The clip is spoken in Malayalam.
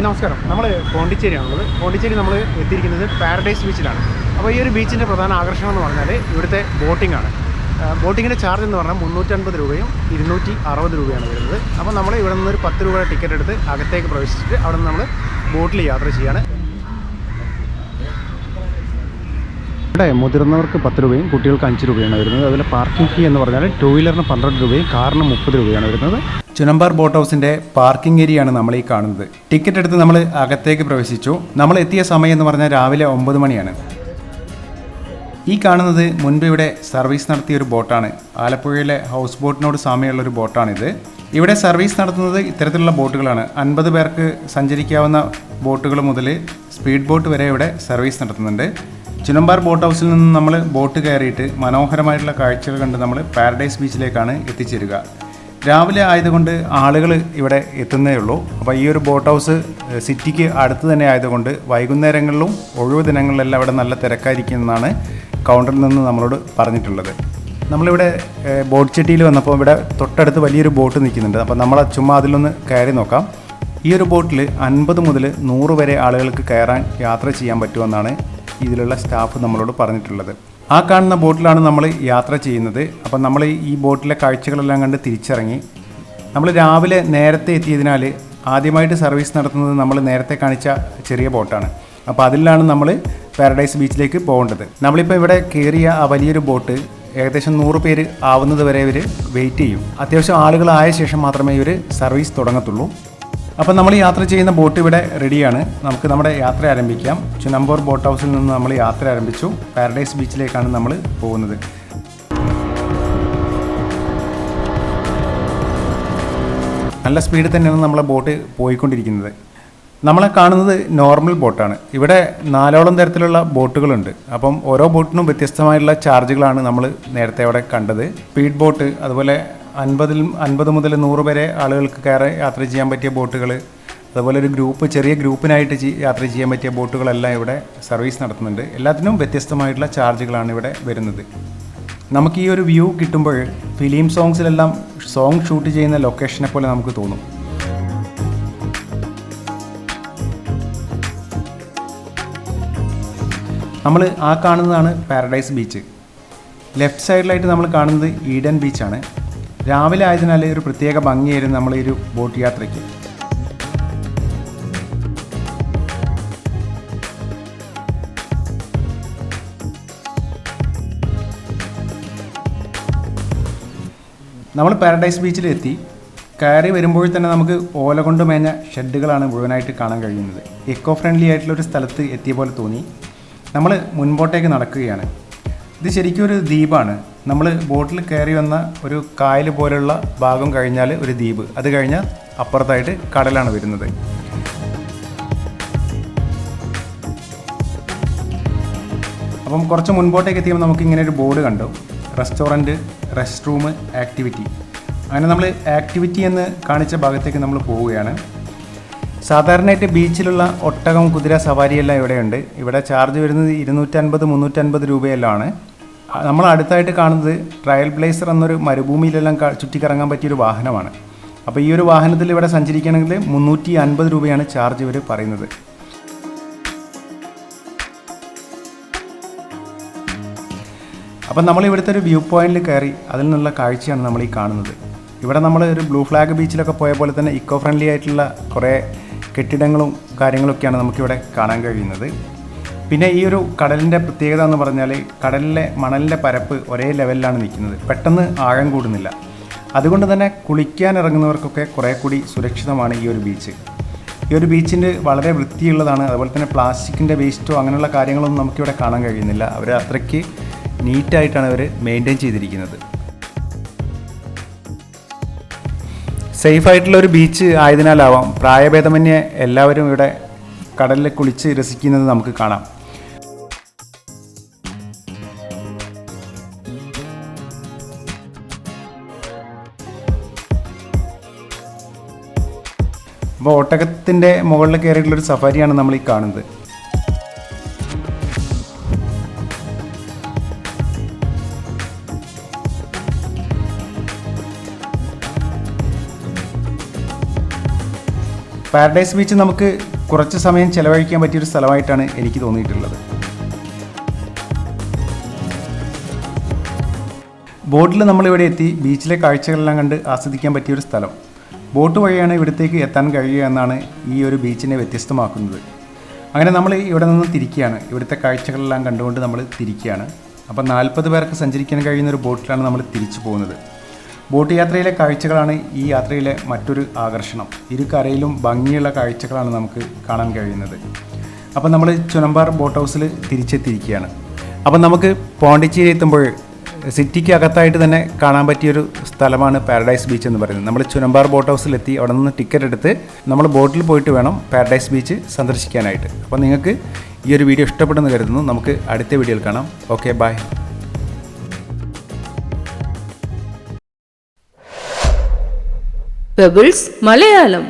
നമസ്കാരം. നമ്മൾ പോണ്ടിച്ചേരിയാണുള്ളത്. പോണ്ടിച്ചേരി നമ്മൾ എത്തിയിരിക്കുന്നത് പാരഡൈസ് ബീച്ചിലാണ്. അപ്പോൾ ഈ ഒരു ബീച്ചിൻ്റെ പ്രധാന ആകർഷണം എന്ന് പറഞ്ഞാൽ ഇവിടുത്തെ ബോട്ടിംഗ് ആണ്. ബോട്ടിങ്ങിൻ്റെ ചാർജ് എന്ന് പറഞ്ഞാൽ 350 രൂപയും 260 രൂപയാണ് വരുന്നത്. അപ്പോൾ നമ്മൾ ഇവിടെ നിന്നൊരു 10 രൂപയുടെ ടിക്കറ്റ് എടുത്ത് അകത്തേക്ക് പ്രവേശിച്ചിട്ട് അവിടെ നിന്ന് നമ്മൾ ബോട്ടിൽ യാത്ര ചെയ്യാണ്. ഇവിടെ മുതിർന്നവർക്ക് 10 രൂപയും കുട്ടികൾക്ക് 5 രൂപയാണ് വരുന്നത്. അതുപോലെ പാർക്കിംഗ് ഫീ എന്ന് പറഞ്ഞാൽ 2 വീലറിന് 12 രൂപയും കാറിന് 30 രൂപയാണ് വരുന്നത്. ചുനമ്പാർ ബോട്ട് ഹൗസിൻ്റെ പാർക്കിംഗ് ഏരിയയാണ് നമ്മൾ ഈ കാണുന്നത്. ടിക്കറ്റ് എടുത്ത് നമ്മൾ അകത്തേക്ക് പ്രവേശിച്ചു. നമ്മൾ എത്തിയ സമയം എന്ന് പറഞ്ഞാൽ രാവിലെ 9 മണിയാണ്. ഈ കാണുന്നത് മുൻപ് ഇവിടെ സർവീസ് നടത്തിയ ഒരു ബോട്ടാണ്. ആലപ്പുഴയിലെ ഹൗസ് ബോട്ടിനോട് സാമ്യമുള്ളൊരു ബോട്ടാണിത്. ഇവിടെ സർവീസ് നടത്തുന്നത് ഇത്തരത്തിലുള്ള ബോട്ടുകളാണ്. 50 പേർക്ക് സഞ്ചരിക്കാവുന്ന ബോട്ടുകൾ മുതൽ സ്പീഡ് ബോട്ട് വരെ ഇവിടെ സർവീസ് നടത്തുന്നുണ്ട്. ചുനമ്പാർ ബോട്ട് ഹൗസിൽ നിന്ന് നമ്മൾ ബോട്ട് കയറിയിട്ട് മനോഹരമായിട്ടുള്ള കാഴ്ചകൾ കണ്ട് നമ്മൾ പാരഡൈസ് ബീച്ചിലേക്കാണ് എത്തിച്ചേരുക. രാവിലെ ആയതുകൊണ്ട് ആളുകൾ ഇവിടെ എത്തുന്നേ ഉള്ളൂ. അപ്പോൾ ഈ ഒരു ബോട്ട് ഹൗസ് സിറ്റിക്ക് അടുത്ത് തന്നെ ആയതുകൊണ്ട് വൈകുന്നേരങ്ങളിലും ഒഴിവ് ദിനങ്ങളിലെല്ലാം ഇവിടെ നല്ല തിരക്കായിരിക്കുമെന്നാണ് കൗണ്ടറിൽ നിന്ന് നമ്മളോട് പറഞ്ഞിട്ടുള്ളത്. നമ്മളിവിടെ ബോട്ട് ചെട്ടിയിൽ വന്നപ്പോൾ ഇവിടെ തൊട്ടടുത്ത് വലിയൊരു ബോട്ട് നിൽക്കുന്നുണ്ട്. അപ്പോൾ നമ്മൾ ചുമ്മാ അതിലൊന്ന് കയറി നോക്കാം. ഈ ഒരു ബോട്ടിൽ 50 മുതൽ 100 വരെ ആളുകൾക്ക് കയറാൻ യാത്ര ചെയ്യാൻ പറ്റുമെന്നാണ് ഇതിലുള്ള സ്റ്റാഫ് നമ്മളോട് പറഞ്ഞിട്ടുള്ളത്. ആ കാണുന്ന ബോട്ടിലാണ് നമ്മൾ യാത്ര ചെയ്യുന്നത്. അപ്പം നമ്മൾ ഈ ബോട്ടിലെ കാഴ്ചകളെല്ലാം കണ്ട് തിരിച്ചിറങ്ങി. നമ്മൾ രാവിലെ നേരത്തെ എത്തിയതിനാൽ ആദ്യമായിട്ട് സർവീസ് നടത്തുന്നത് നമ്മൾ നേരത്തെ കാണിച്ച ചെറിയ ബോട്ടാണ്. അപ്പോൾ അതിലാണ് നമ്മൾ പാരഡൈസ് ബീച്ചിലേക്ക് പോകേണ്ടത്. നമ്മളിപ്പോൾ ഇവിടെ കയറിയ ആ വലിയൊരു ബോട്ട് ഏകദേശം 100 പേര് ആവുന്നത് വരെ ഇവർ വെയിറ്റ് ചെയ്യും. അത്യാവശ്യം ആളുകളായ ശേഷം മാത്രമേ ഇവർ സർവീസ് തുടങ്ങത്തുള്ളൂ. അപ്പോൾ നമ്മൾ യാത്ര ചെയ്യുന്ന ബോട്ട് ഇവിടെ റെഡിയാണ്. നമുക്ക് നമ്മുടെ യാത്ര ആരംഭിക്കാം. ചുനമ്പൂർ ബോട്ട് ഹൗസിൽ നിന്ന് നമ്മൾ യാത്ര ആരംഭിച്ചു. പാരഡൈസ് ബീച്ചിലേക്കാണ് നമ്മൾ പോകുന്നത്. നല്ല സ്പീഡിൽ തന്നെയാണ് നമ്മളെ ബോട്ട് പോയിക്കൊണ്ടിരിക്കുന്നത്. നമ്മളെ കാണുന്നത് നോർമൽ ബോട്ടാണ്. ഇവിടെ 4ഓളം തരത്തിലുള്ള ബോട്ടുകളുണ്ട്. അപ്പം ഓരോ ബോട്ടിനും വ്യത്യസ്തമായിട്ടുള്ള ചാർജുകളാണ് നമ്മൾ നേരത്തെ അവിടെ കണ്ടത്. സ്പീഡ് ബോട്ട്, അതുപോലെ 50 മുതൽ 100 വരെ ആളുകൾക്ക് കയറി യാത്ര ചെയ്യാൻ പറ്റിയ ബോട്ടുകൾ, അതുപോലെ ഒരു ചെറിയ ഗ്രൂപ്പിനായിട്ട് യാത്ര ചെയ്യാൻ പറ്റിയ ബോട്ടുകളെല്ലാം ഇവിടെ സർവീസ് നടത്തുന്നുണ്ട്. എല്ലാത്തിനും വ്യത്യസ്തമായിട്ടുള്ള ചാർജുകളാണ് ഇവിടെ വരുന്നത്. നമുക്ക് ഈ ഒരു വ്യൂ കിട്ടുമ്പോൾ ഫിലിം സോങ്സിലെല്ലാം സോങ് ഷൂട്ട് ചെയ്യുന്ന ലൊക്കേഷനെ പോലെ നമുക്ക് തോന്നും. നമ്മൾ ആ കാണുന്നതാണ് പാരഡൈസ് ബീച്ച്. ലെഫ്റ്റ് സൈഡിലായിട്ട് നമ്മൾ കാണുന്നത് ഈഡൻ ബീച്ചാണ്. രാവിലെ ആയതിനാൽ ഒരു പ്രത്യേക ഭംഗിയായിരുന്നു നമ്മൾ ഈ ഒരു ബോട്ട് യാത്രയ്ക്ക്. നമ്മൾ പാരഡൈസ് ബീച്ചിലെത്തി. കയറി വരുമ്പോൾ തന്നെ നമുക്ക് ഓല കൊണ്ട് മേഞ്ഞ ഷെഡുകളാണ് മുഴുവനായിട്ട് കാണാൻ കഴിയുന്നത്. എക്കോ ഫ്രണ്ട്ലി ആയിട്ടുള്ളൊരു സ്ഥലത്ത് എത്തിയ പോലെ തോന്നി. നമ്മൾ മുൻപോട്ടേക്ക് നടക്കുകയാണ്. ഇത് ശരിക്കും ഒരു ദ്വീപാണ്. നമ്മൾ ബോട്ടിൽ കയറി വന്ന ഒരു കായൽ പോലുള്ള ഭാഗം കഴിഞ്ഞാൽ ഒരു ദ്വീപ്, അത് കഴിഞ്ഞാൽ അപ്പുറത്തായിട്ട് കടലാണ് വരുന്നത്. അപ്പം കുറച്ച് മുൻപോട്ടേക്ക് എത്തിയപ്പോൾ നമുക്ക് ഇങ്ങനെ ഒരു ബോർഡ് കണ്ടു. Restaurant, rest room, activity. അങ്ങനെ നമ്മൾ ആക്ടിവിറ്റി എന്ന് കാണിച്ച ഭാഗത്തേക്ക് നമ്മൾ പോവുകയാണ്. സാധാരണയായിട്ട് ബീച്ചിലുള്ള ഒട്ടകം, കുതിര സവാരിയെല്ലാം ഇവിടെയുണ്ട്. ഇവിടെ ചാർജ് വരുന്നത് 250-350 രൂപയെല്ലാം ആണ്. നമ്മൾ അടുത്തായിട്ട് കാണുന്നത് ട്രയൽ ബ്ലേസർ എന്നൊരു മരുഭൂമിയിലെല്ലാം ചുറ്റിക്കറങ്ങാൻ പറ്റിയൊരു വാഹനമാണ്. അപ്പോൾ ഈ ഒരു വാഹനത്തിൽ ഇവിടെ സഞ്ചരിക്കണമെങ്കിൽ 350 രൂപയാണ് ചാർജ് ഇവർ പറയുന്നത്. അപ്പം നമ്മൾ ഇവിടുത്തെ ഒരു വ്യൂ പോയിന്റിൽ കയറി അതിൽ നിന്നുള്ള കാഴ്ചയാണ് നമ്മൾ ഈ കാണുന്നത്. ഇവിടെ നമ്മൾ ഒരു ബ്ലൂ ഫ്ലാഗ് ബീച്ചിലൊക്കെ പോയ പോലെ തന്നെ ഇക്കോ ഫ്രണ്ട്ലി ആയിട്ടുള്ള കുറേ കെട്ടിടങ്ങളും കാര്യങ്ങളൊക്കെയാണ് നമുക്കിവിടെ കാണാൻ കഴിയുന്നത്. പിന്നെ ഈ ഒരു കടലിൻ്റെ പ്രത്യേകത എന്ന് പറഞ്ഞാൽ കടലിലെ മണലിൻ്റെ പരപ്പ് ഒരേ ലെവലിലാണ് നിൽക്കുന്നത്. പെട്ടെന്ന് ആഴം കൂടുന്നില്ല. അതുകൊണ്ട് തന്നെ കുളിക്കാൻ ഇറങ്ങുന്നവർക്കൊക്കെ കുറേ കൂടി സുരക്ഷിതമാണ് ഈ ഒരു ബീച്ച്. ഈ ഒരു ബീച്ചിൻ്റെ വളരെ വൃത്തിയുള്ളതാണ്. അതുപോലെ തന്നെ പ്ലാസ്റ്റിക്കിൻ്റെ വേസ്റ്റോ അങ്ങനെയുള്ള കാര്യങ്ങളൊന്നും നമുക്കിവിടെ കാണാൻ കഴിയുന്നില്ല. അവർ അത്രയ്ക്ക് നീറ്റായിട്ടാണ് അവർ മെയിൻറ്റെയിൻ ചെയ്തിരിക്കുന്നത്. സേഫായിട്ടുള്ള ഒരു ബീച്ച് ആയതിനാലാവാം പ്രായഭേദമന്യേ എല്ലാവരും ഇവിടെ കടലിൽ കുളിച്ച് രസിക്കുന്നത് നമുക്ക് കാണാം. അപ്പോൾ ഒട്ടകത്തിൻ്റെ മുകളിൽ കയറിയിട്ടുള്ളൊരു സഫാരിയാണ് നമ്മൾ ഈ കാണുന്നത്. പാരഡൈസ് ബീച്ച് നമുക്ക് കുറച്ച് സമയം ചിലവഴിക്കാൻ പറ്റിയൊരു സ്ഥലമായിട്ടാണ് എനിക്ക് തോന്നിയിട്ടുള്ളത്. ബോട്ടിൽ നമ്മളിവിടെ എത്തി ബീച്ചിലെ കാഴ്ചകളെല്ലാം കണ്ട് ആസ്വദിക്കാൻ പറ്റിയൊരു സ്ഥലം. ബോട്ട് വഴിയാണ് ഇവിടത്തേക്ക് എത്താൻ കഴിയുക എന്നാണ് ഈ ഒരു ബീച്ചിനെ വ്യത്യസ്തമാക്കുന്നത്. അങ്ങനെ നമ്മൾ ഇവിടെ നിന്ന് തിരിക്കുകയാണ്. ഇവിടുത്തെ കാഴ്ചകളെല്ലാം കണ്ടുകൊണ്ട് നമ്മൾ തിരിക്കുകയാണ്. അപ്പോൾ 40 പേർക്ക് സഞ്ചരിക്കാൻ കഴിയുന്ന ഒരു ബോട്ടിലാണ് നമ്മൾ തിരിച്ചു പോകുന്നത്. ബോട്ട് യാത്രയിലെ കാഴ്ചകളാണ് ഈ യാത്രയിലെ മറ്റൊരു ആകർഷണം. ഇരു കരയിലും ഭംഗിയുള്ള കാഴ്ചകളാണ് നമുക്ക് കാണാൻ കഴിയുന്നത്. അപ്പോൾ നമ്മൾ ചുനമ്പാർ ബോട്ട് ഹൗസിൽ തിരിച്ചെത്തിയിരിക്കുകയാണ്. അപ്പം നമുക്ക് പോണ്ടിച്ചേരി എത്തുമ്പോൾ സിറ്റിക്ക് അകത്തായിട്ട് തന്നെ കാണാൻ പറ്റിയൊരു സ്ഥലമാണ് പാരഡൈസ് ബീച്ച് എന്ന് പറയുന്നത്. നമ്മൾ ചുനമ്പാർ ബോട്ട് ഹൗസിലെത്തി അവിടെ നിന്ന് ടിക്കറ്റ് എടുത്ത് നമ്മൾ ബോട്ടിൽ പോയിട്ട് വേണം പാരഡൈസ് ബീച്ച് സന്ദർശിക്കാനായിട്ട്. അപ്പോൾ നിങ്ങൾക്ക് ഈ ഒരു വീഡിയോ ഇഷ്ടപ്പെടുന്നു കരുതുന്നു. നമുക്ക് അടുത്ത വീഡിയോയിൽ കാണാം. Okay, bye. പെബിൾസ് മലയാളം.